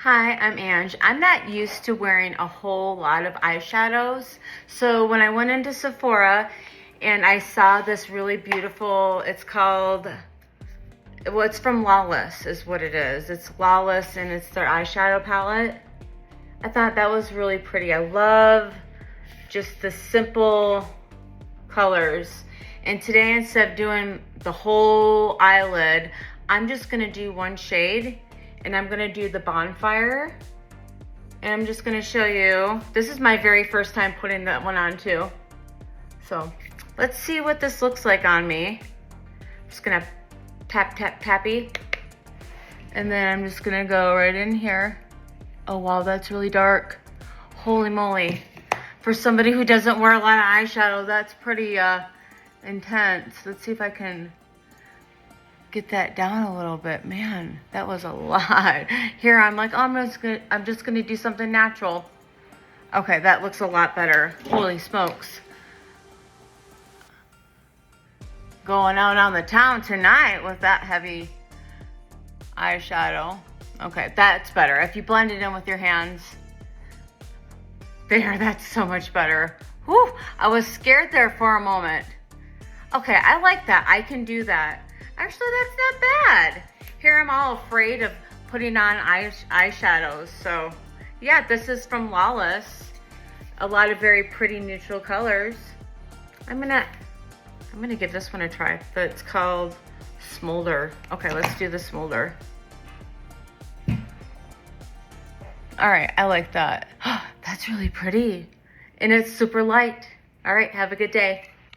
Hi, I'm Ange. I'm not used to wearing a whole lot of eyeshadows. So when I went into Sephora and I saw this really beautiful, it's called, well, it's from Lawless is what it is. It's Lawless and it's their eyeshadow palette. I thought that was really pretty. I love just the simple colors. And today, instead of doing the whole eyelid, I'm just gonna do one shade. And I'm gonna do the bonfire. And I'm just gonna show you. This is my very first time putting that one on too. So let's see what this looks like on me. I'm just gonna tap, tap, tappy. And then I'm just gonna go right in here. Oh wow, that's really dark. Holy moly. For somebody who doesn't wear a lot of eyeshadow, that's pretty intense. Let's see if I can get that down a little bit. Man, that was a lot. Here I'm like, oh, I'm just gonna do something natural. Okay, that looks a lot better. Holy smokes. Going out on the town tonight with that heavy eyeshadow. Okay, that's better. If you blend it in with your hands. There, that's so much better. Whew, I was scared there for a moment. Okay, I like that. I can do that. Actually, that's not bad. Here I'm all afraid of putting on eyeshadows. So yeah, this is from Lawless. A lot of very pretty neutral colors. I'm gonna give this one a try. But it's called Smolder. Okay, let's do the Smolder. All right, I like that. That's really pretty. And it's super light. All right, have a good day.